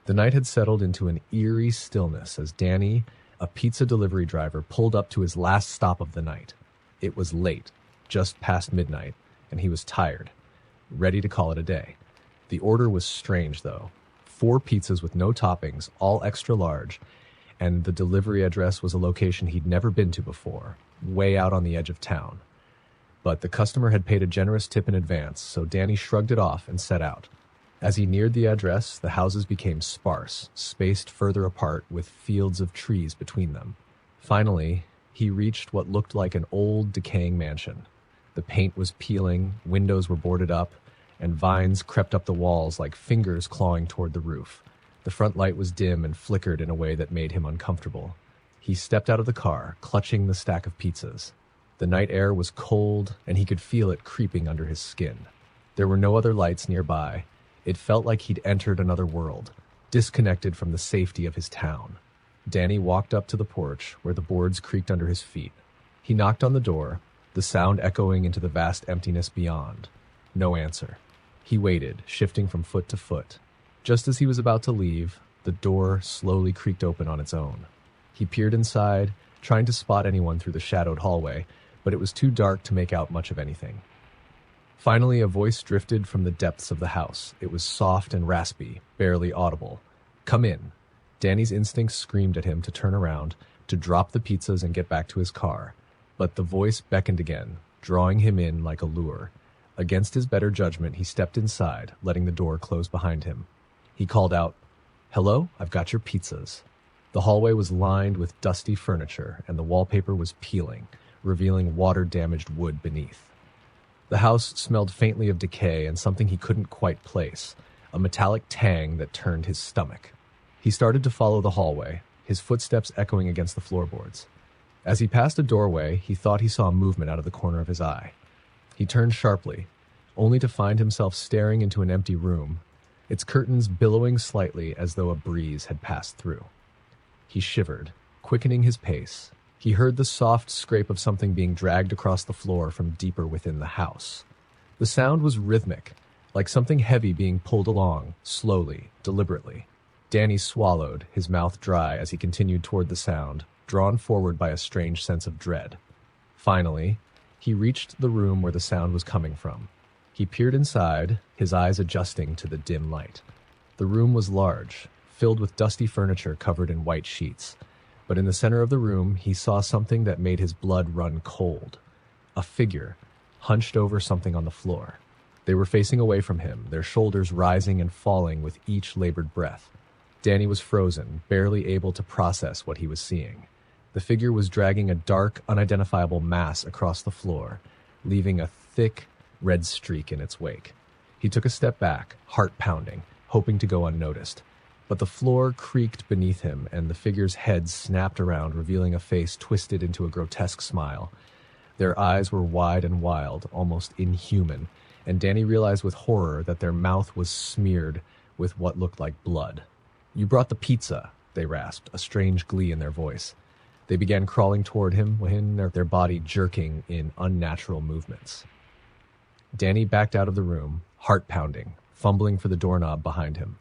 The night had settled into an eerie stillness as Danny, a pizza delivery driver, pulled up to his last stop of the night. It was late, just past midnight, and he was tired, ready to call it a day. The order was strange, though. 4 pizzas with no toppings, all extra large, and the delivery address was a location he'd never been to before, way out on the edge of town. But the customer had paid a generous tip in advance, so Danny shrugged it off and set out. As he neared the address, the houses became sparse, spaced further apart with fields of trees between them. Finally, he reached what looked like an old, decaying mansion. The paint was peeling, windows were boarded up, and vines crept up the walls like fingers clawing toward the roof. The front light was dim and flickered in a way that made him uncomfortable. He stepped out of the car, clutching the stack of pizzas. The night air was cold, and he could feel it creeping under his skin. There were no other lights nearby. It felt like he'd entered another world, disconnected from the safety of his town. Danny walked up to the porch, where the boards creaked under his feet. He knocked on the door, the sound echoing into the vast emptiness beyond. No answer. He waited, shifting from foot to foot. Just as he was about to leave, the door slowly creaked open on its own. He peered inside, trying to spot anyone through the shadowed hallway, but it was too dark to make out much of anything. Finally, a voice drifted from the depths of the house. It was soft and raspy, barely audible. "Come in." Danny's instincts screamed at him to turn around, to drop the pizzas and get back to his car. But the voice beckoned again, drawing him in like a lure. Against his better judgment, he stepped inside, letting the door close behind him. He called out, "Hello, I've got your pizzas." The hallway was lined with dusty furniture, and the wallpaper was peeling, revealing water-damaged wood beneath. The house smelled faintly of decay and something he couldn't quite place, a metallic tang that turned his stomach. He started to follow the hallway, his footsteps echoing against the floorboards. As he passed a doorway, he thought he saw a movement out of the corner of his eye. He turned sharply, only to find himself staring into an empty room, its curtains billowing slightly as though a breeze had passed through. He shivered, quickening his pace. He heard the soft scrape of something being dragged across the floor from deeper within the house. The sound was rhythmic, like something heavy being pulled along, slowly, deliberately. Danny swallowed, his mouth dry as he continued toward the sound, drawn forward by a strange sense of dread. Finally, he reached the room where the sound was coming from. He peered inside, his eyes adjusting to the dim light. The room was large, filled with dusty furniture covered in white sheets. But in the center of the room, he saw something that made his blood run cold. A figure, hunched over something on the floor. They were facing away from him, their shoulders rising and falling with each labored breath. Danny was frozen, barely able to process what he was seeing. The figure was dragging a dark, unidentifiable mass across the floor, leaving a thick, red streak in its wake. He took a step back, heart pounding, hoping to go unnoticed. But the floor creaked beneath him, and the figure's head snapped around, revealing a face twisted into a grotesque smile. Their eyes were wide and wild, almost inhuman, and Danny realized with horror that their mouth was smeared with what looked like blood. "You brought the pizza," they rasped, a strange glee in their voice. They began crawling toward him, their body jerking in unnatural movements. Danny backed out of the room, heart pounding, fumbling for the doorknob behind him.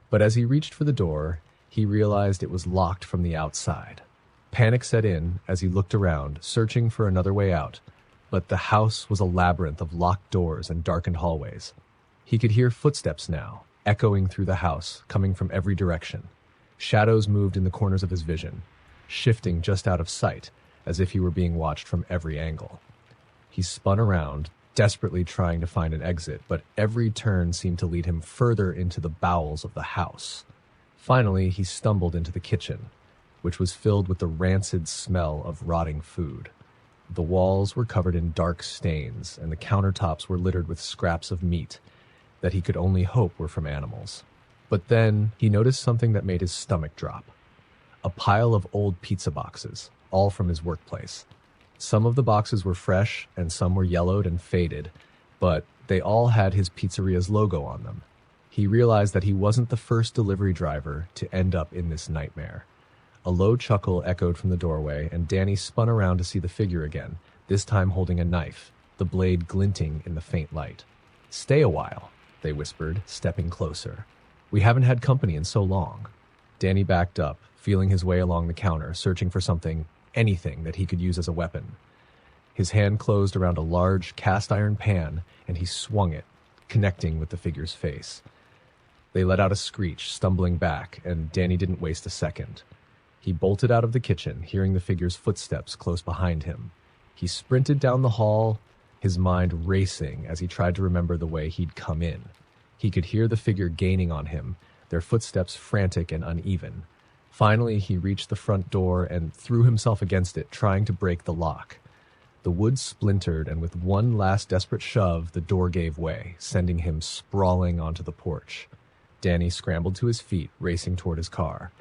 But as he reached for the door, he realized it was locked from the outside. Panic set in as he looked around, searching for another way out, but the house was a labyrinth of locked doors and darkened hallways. He could hear footsteps now, echoing through the house, coming from every direction. Shadows moved in the corners of his vision, shifting just out of sight, as if he were being watched from every angle. He spun around, desperately trying to find an exit, but every turn seemed to lead him further into the bowels of the house. Finally, he stumbled into the kitchen, which was filled with the rancid smell of rotting food. The walls were covered in dark stains, and the countertops were littered with scraps of meat that he could only hope were from animals. But then he noticed something that made his stomach drop. A pile of old pizza boxes, all from his workplace. Some of the boxes were fresh and some were yellowed and faded, but they all had his pizzeria's logo on them. He realized that he wasn't the first delivery driver to end up in this nightmare. A low chuckle echoed from the doorway, and Danny spun around to see the figure again, this time holding a knife, the blade glinting in the faint light. "Stay a while," they whispered, stepping closer. We haven't had company in so long. Danny backed up, feeling his way along the counter, searching for something, anything that he could use as a weapon. His hand closed around a large cast iron pan, and he swung it, connecting with the figure's face. They let out a screech, stumbling back, and Danny didn't waste a second. He bolted out of the kitchen, hearing the figure's footsteps close behind him. He sprinted down the hall, his mind racing as he tried to remember the way he'd come in. He could hear the figure gaining on him, their footsteps frantic and uneven. Finally, he reached the front door and threw himself against it, trying to break the lock. The wood splintered, and with one last desperate shove, the door gave way, sending him sprawling onto the porch. Danny scrambled to his feet, racing toward his car.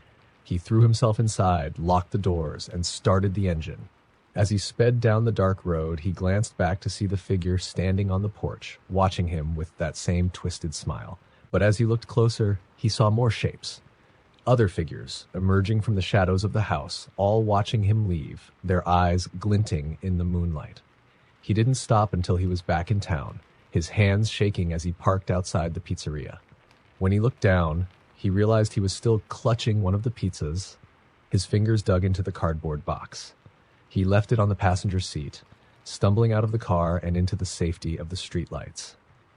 He threw himself inside, locked the doors, and started the engine. As he sped down the dark road, he glanced back to see the figure standing on the porch, watching him with that same twisted smile. But as he looked closer, he saw more shapes. Other figures, emerging from the shadows of the house, all watching him leave, their eyes glinting in the moonlight. He didn't stop until he was back in town, his hands shaking as he parked outside the pizzeria. When he looked down, he realized he was still clutching one of the pizzas, his fingers dug into the cardboard box. He left it on the passenger seat, stumbling out of the car and into the safety of the streetlights.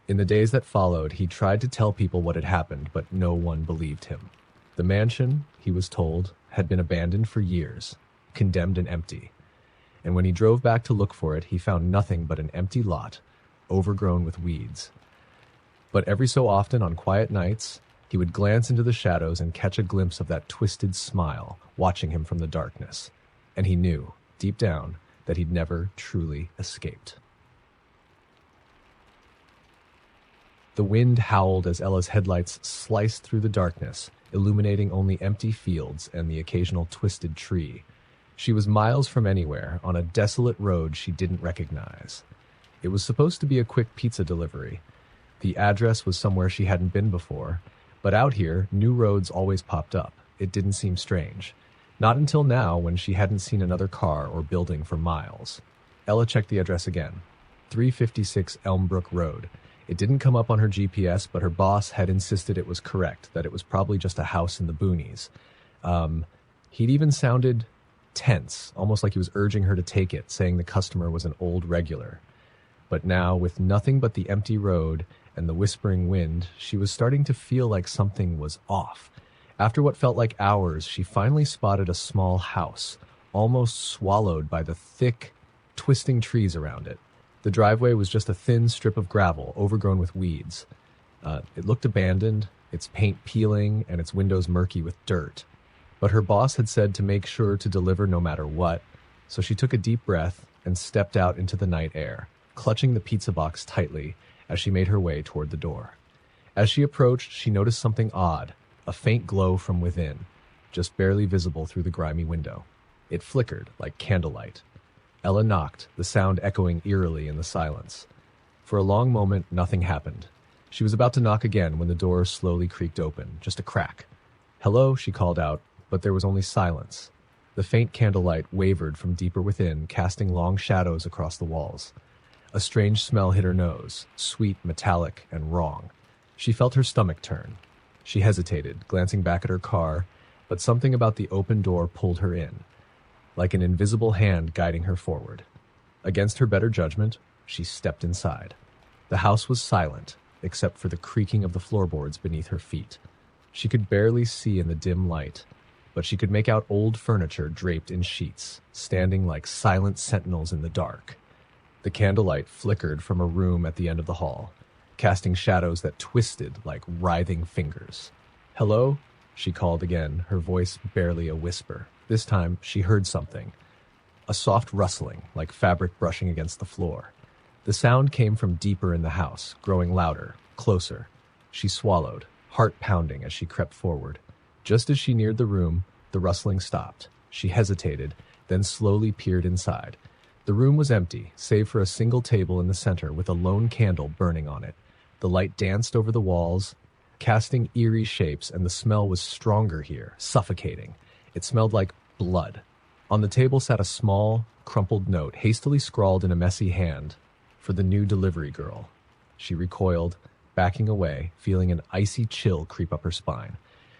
In the days that followed, he tried to tell people what had happened, but no one believed him. The mansion, he was told, had been abandoned for years, condemned and empty. And when he drove back to look for it, he found nothing but an empty lot, overgrown with weeds. But every so often, on quiet nights, he would glance into the shadows and catch a glimpse of that twisted smile watching him from the darkness. And he knew, deep down, that he'd never truly escaped. The wind howled as Ella's headlights sliced through the darkness, illuminating only empty fields and the occasional twisted tree. She was miles from anywhere, on a desolate road she didn't recognize. It was supposed to be a quick pizza delivery. The address was somewhere she hadn't been before, but out here, new roads always popped up. It didn't seem strange. Not until now, when she hadn't seen another car or building for miles. Ella checked the address again. 356 Elmbrook Road. It didn't come up on her GPS, but her boss had insisted it was correct, that it was probably just a house in the boonies. He'd even sounded tense, almost like he was urging her to take it, saying the customer was an old regular. But now, with nothing but the empty road and the whispering wind, she was starting to feel like something was off. After what felt like hours, she finally spotted a small house, almost swallowed by the thick, twisting trees around it. The driveway was just a thin strip of gravel, overgrown with weeds. It looked abandoned, its paint peeling, and its windows murky with dirt. But her boss had said to make sure to deliver no matter what, so she took a deep breath and stepped out into the night air, clutching the pizza box tightly as she made her way toward the door. As she approached, she noticed something odd, a faint glow from within, just barely visible through the grimy window. It flickered like candlelight. Ella knocked, the sound echoing eerily in the silence. For a long moment, nothing happened. She was about to knock again when the door slowly creaked open, just a crack. "Hello," she called out, but there was only silence. The faint candlelight wavered from deeper within, casting long shadows across the walls. A strange smell hit her nose, sweet, metallic, and wrong. She felt her stomach turn. She hesitated, glancing back at her car, but something about the open door pulled her in, like an invisible hand guiding her forward. Against her better judgment, she stepped inside. The house was silent, except for the creaking of the floorboards beneath her feet. She could barely see in the dim light, but she could make out old furniture draped in sheets, standing like silent sentinels in the dark. The candlelight flickered from a room at the end of the hall, casting shadows that twisted like writhing fingers. "Hello?" she called again, her voice barely a whisper. This time, she heard something. A soft rustling, like fabric brushing against the floor. The sound came from deeper in the house, growing louder, closer. She swallowed, heart pounding as she crept forward. Just as she neared the room, the rustling stopped. She hesitated, then slowly peered inside. The room was empty, save for a single table in the center with a lone candle burning on it. The light danced over the walls, casting eerie shapes, and the smell was stronger here, suffocating. It smelled like blood. On the table sat a small, crumpled note, hastily scrawled in a messy hand, for the new delivery girl. She recoiled, backing away, feeling an icy chill creep up her spine.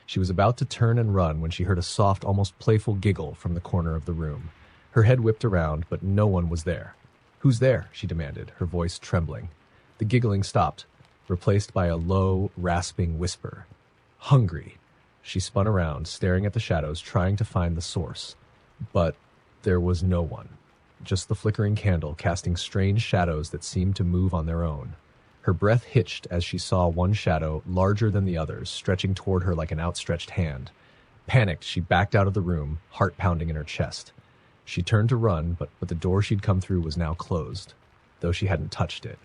She was about to turn and run when she heard a soft, almost playful giggle from the corner of the room. Her head whipped around, but no one was there. "Who's there?" she demanded, her voice trembling. The giggling stopped, replaced by a low, rasping whisper. "Hungry." She spun around, staring at the shadows, trying to find the source. But there was no one. Just the flickering candle casting strange shadows that seemed to move on their own. Her breath hitched as she saw one shadow, larger than the others, stretching toward her like an outstretched hand. Panicked, she backed out of the room, heart pounding in her chest. She turned to run, but the door she'd come through was now closed, though she hadn't touched it.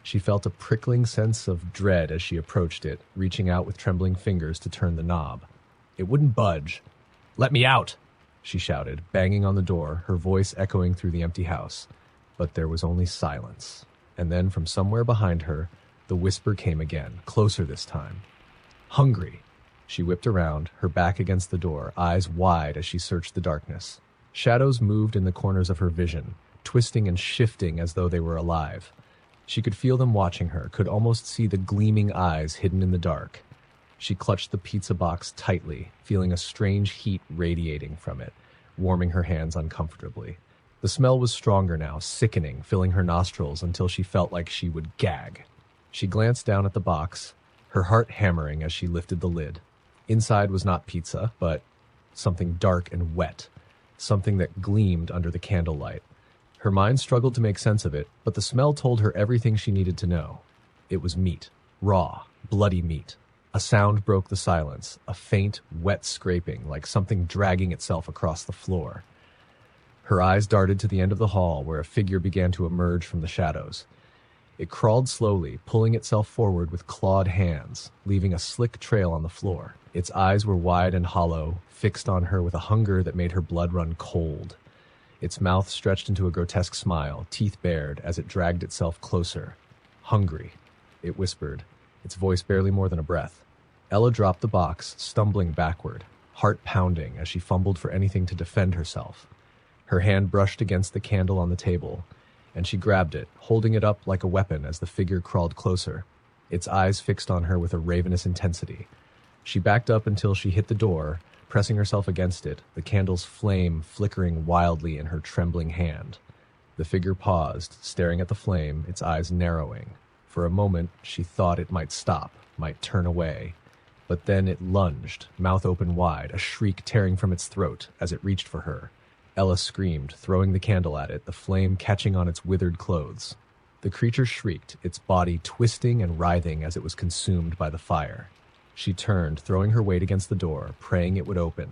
She felt a prickling sense of dread as she approached it, reaching out with trembling fingers to turn the knob. It wouldn't budge. "Let me out!" she shouted, banging on the door, her voice echoing through the empty house. But there was only silence. And then from somewhere behind her, the whisper came again, closer this time. "Hungry." She whipped around, her back against the door, eyes wide as she searched the darkness. Shadows moved in the corners of her vision, twisting and shifting as though they were alive. She could feel them watching her, could almost see the gleaming eyes hidden in the dark. She clutched the pizza box tightly, feeling a strange heat radiating from it, warming her hands uncomfortably. The smell was stronger now, sickening, filling her nostrils until she felt like she would gag. She glanced down at the box, her heart hammering as she lifted the lid. Inside was not pizza, but something dark and wet, something that gleamed under the candlelight. Her mind struggled to make sense of it, but the smell told her everything she needed to know. It was meat, raw, bloody meat. A sound broke the silence, a faint, wet scraping, like something dragging itself across the floor. Her eyes darted to the end of the hall, where a figure began to emerge from the shadows. It crawled slowly, pulling itself forward with clawed hands, leaving a slick trail on the floor. Its eyes were wide and hollow, fixed on her with a hunger that made her blood run cold. Its mouth stretched into a grotesque smile, teeth bared, as it dragged itself closer. "Hungry," it whispered, its voice barely more than a breath. Ella dropped the box, stumbling backward, heart pounding as she fumbled for anything to defend herself. Her hand brushed against the candle on the table, and she grabbed it, holding it up like a weapon as the figure crawled closer, its eyes fixed on her with a ravenous intensity. She backed up until she hit the door, pressing herself against it, the candle's flame flickering wildly in her trembling hand. The figure paused, staring at the flame, its eyes narrowing. For a moment, she thought it might stop, might turn away. But then it lunged, mouth open wide, a shriek tearing from its throat as it reached for her. Ella screamed, throwing the candle at it, the flame catching on its withered clothes. The creature shrieked, its body twisting and writhing as it was consumed by the fire. She turned, throwing her weight against the door, praying it would open.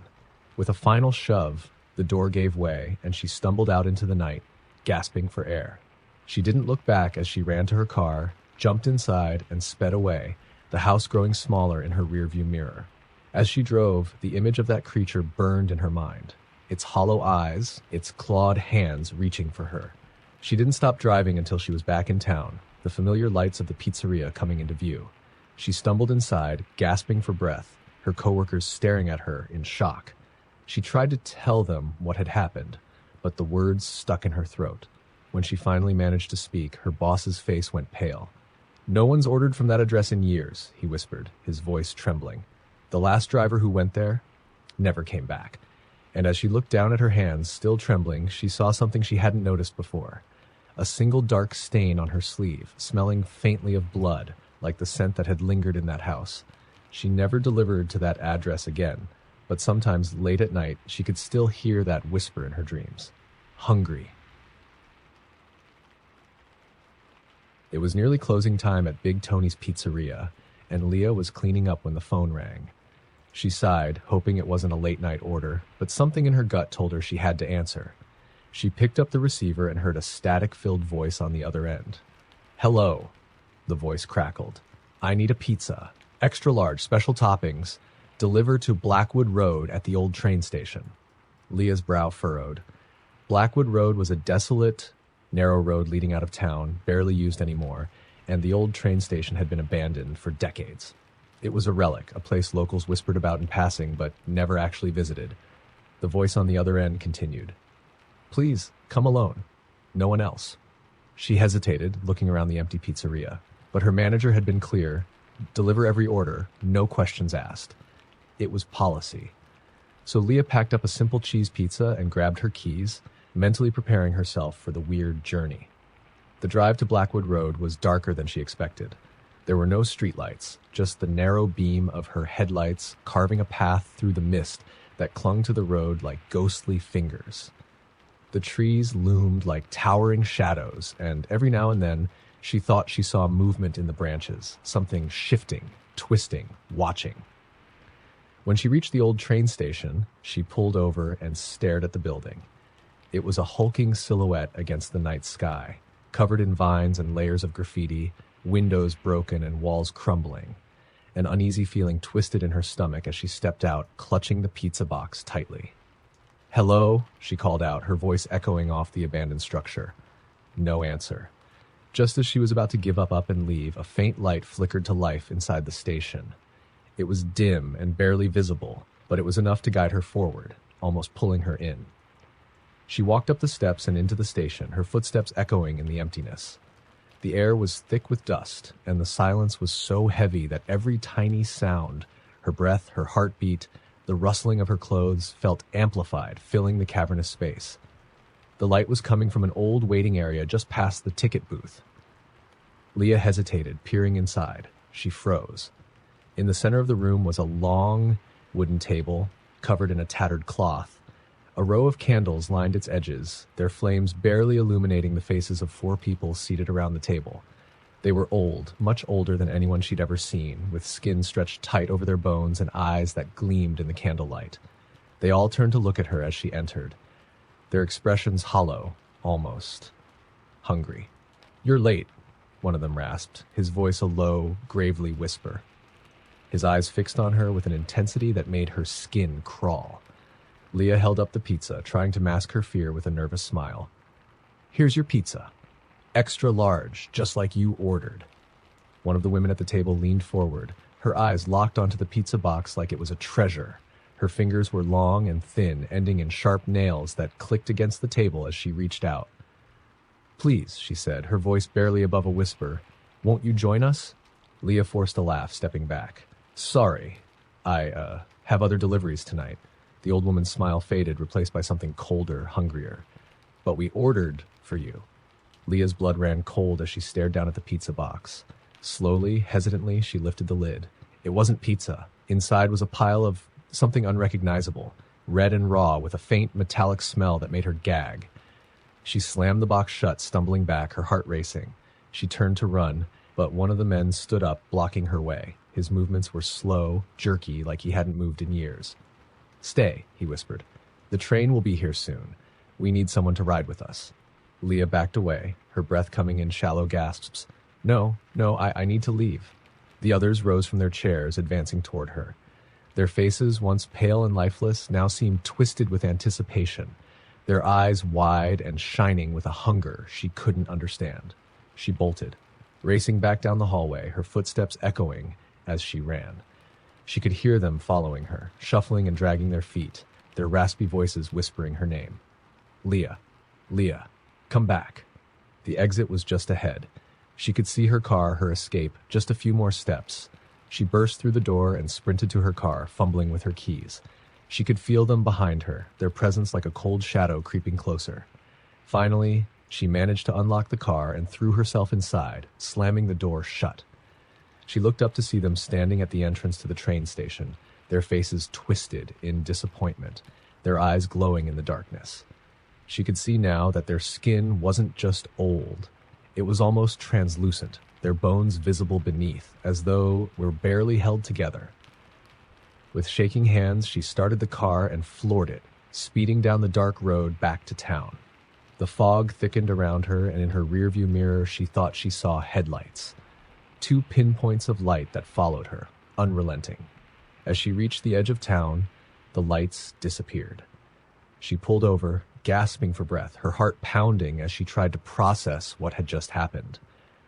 With a final shove, the door gave way, and she stumbled out into the night, gasping for air. She didn't look back as she ran to her car, jumped inside, and sped away, the house growing smaller in her rearview mirror. As she drove, the image of that creature burned in her mind, its hollow eyes, its clawed hands reaching for her. She didn't stop driving until she was back in town, the familiar lights of the pizzeria coming into view. She stumbled inside, gasping for breath, her coworkers staring at her in shock. She tried to tell them what had happened, but the words stuck in her throat. When she finally managed to speak, her boss's face went pale. "No one's ordered from that address in years," he whispered, his voice trembling. "The last driver who went there never came back." And as she looked down at her hands, still trembling, she saw something she hadn't noticed before. A single dark stain on her sleeve, smelling faintly of blood, like the scent that had lingered in that house. She never delivered to that address again, but sometimes late at night she could still hear that whisper in her dreams. Hungry. It was nearly closing time at Big Tony's Pizzeria, and Leah was cleaning up when the phone rang. She sighed, hoping it wasn't a late-night order, but something in her gut told her she had to answer. She picked up the receiver and heard a static-filled voice on the other end. "Hello," the voice crackled. "I need a pizza. Extra large, special toppings. Deliver to Blackwood Road at the old train station." Leah's brow furrowed. Blackwood Road was a desolate, narrow road leading out of town, barely used anymore, and the old train station had been abandoned for decades. It was a relic, a place locals whispered about in passing, but never actually visited. The voice on the other end continued. "Please, come alone. No one else." She hesitated, looking around the empty pizzeria. But her manager had been clear: deliver every order, no questions asked. It was policy. So Leah packed up a simple cheese pizza and grabbed her keys, mentally preparing herself for the weird journey. The drive to Blackwood Road was darker than she expected. There were no streetlights, just the narrow beam of her headlights carving a path through the mist that clung to the road like ghostly fingers. The trees loomed like towering shadows, and every now and then she thought she saw movement in the branches, something shifting, twisting, watching. When she reached the old train station, she pulled over and stared at the building. It was a hulking silhouette against the night sky, covered in vines and layers of graffiti, windows broken and walls crumbling. An uneasy feeling twisted in her stomach as she stepped out, clutching the pizza box tightly. "Hello?" she called out, her voice echoing off the abandoned structure. No answer. Just as she was about to give up and leave, a faint light flickered to life inside the station. It was dim and barely visible, but it was enough to guide her forward, almost pulling her in. She walked up the steps and into the station, her footsteps echoing in the emptiness. The air was thick with dust, and the silence was so heavy that every tiny sound, her breath, her heartbeat, the rustling of her clothes, felt amplified, filling the cavernous space. The light was coming from an old waiting area just past the ticket booth. Leah hesitated, peering inside. She froze. In the center of the room was a long wooden table, covered in a tattered cloth. A row of candles lined its edges, their flames barely illuminating the faces of 4 people seated around the table. They were old, much older than anyone she'd ever seen, with skin stretched tight over their bones and eyes that gleamed in the candlelight. They all turned to look at her as she entered, their expressions hollow, almost hungry. "You're late," one of them rasped, his voice a low, gravely whisper. His eyes fixed on her with an intensity that made her skin crawl. Leah held up the pizza, trying to mask her fear with a nervous smile. "Here's your pizza. Extra large, just like you ordered." One of the women at the table leaned forward, her eyes locked onto the pizza box like it was a treasure. Her fingers were long and thin, ending in sharp nails that clicked against the table as she reached out. "Please," she said, her voice barely above a whisper, "won't you join us?" Leah forced a laugh, stepping back. "Sorry, I have other deliveries tonight." The old woman's smile faded, replaced by something colder, hungrier. "But we ordered for you." Leah's blood ran cold as she stared down at the pizza box. Slowly, hesitantly, she lifted the lid. It wasn't pizza. Inside was a pile of something unrecognizable, red and raw, with a faint metallic smell that made her gag. She slammed the box shut, stumbling back, her heart racing. She turned to run, but one of the men stood up, blocking her way. His movements were slow, jerky, like he hadn't moved in years. "Stay," he whispered. "The train will be here soon. We need someone to ride with us." Leah backed away, her breath coming in shallow gasps. No, I need to leave." The others rose from their chairs, advancing toward her. Their faces, once pale and lifeless, now seemed twisted with anticipation, their eyes wide and shining with a hunger she couldn't understand. She bolted, racing back down the hallway, her footsteps echoing as she ran. She could hear them following her, shuffling and dragging their feet, their raspy voices whispering her name. "Leah, Leah, come back." The exit was just ahead. She could see her car, her escape, just a few more steps. She burst through the door and sprinted to her car, fumbling with her keys. She could feel them behind her, their presence like a cold shadow creeping closer. Finally, she managed to unlock the car and threw herself inside, slamming the door shut. She looked up to see them standing at the entrance to the train station, their faces twisted in disappointment, their eyes glowing in the darkness. She could see now that their skin wasn't just old. It was almost translucent, their bones visible beneath, as though were barely held together. With shaking hands, she started the car and floored it, speeding down the dark road back to town. The fog thickened around her, and in her rearview mirror she thought she saw headlights. 2 pinpoints of light that followed her, unrelenting. As she reached the edge of town, the lights disappeared. She pulled over, gasping for breath, her heart pounding as she tried to process what had just happened.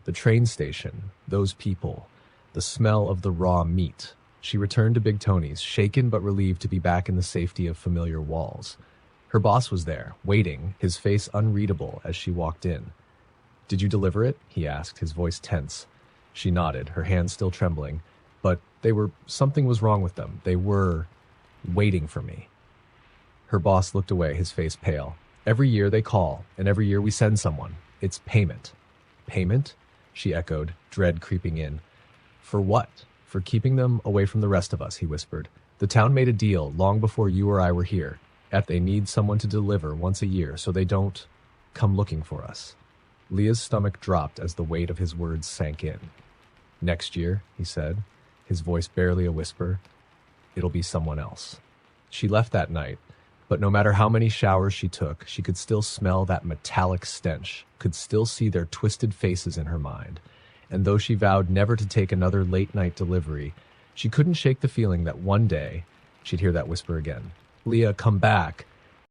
The train station, those people, the smell of the raw meat. She returned to Big Tony's, shaken but relieved to be back in the safety of familiar walls. Her boss was there, waiting, his face unreadable as she walked in. "Did you deliver it?" he asked, his voice tense. She nodded, her hands still trembling, but something was wrong with them. They were waiting for me. Her boss looked away, his face pale. Every year they call, and every year we send someone. It's payment. Payment? She echoed, dread creeping in. For what? For keeping them away from the rest of us, he whispered. The town made a deal long before you or I were here. They need someone to deliver once a year so they don't come looking for us. Leah's stomach dropped as the weight of his words sank in. Next year, he said, his voice barely a whisper, it'll be someone else. She left that night, but no matter how many showers she took, she could still smell that metallic stench, could still see their twisted faces in her mind. And though she vowed never to take another late-night delivery, she couldn't shake the feeling that one day she'd hear that whisper again. Leah, come back.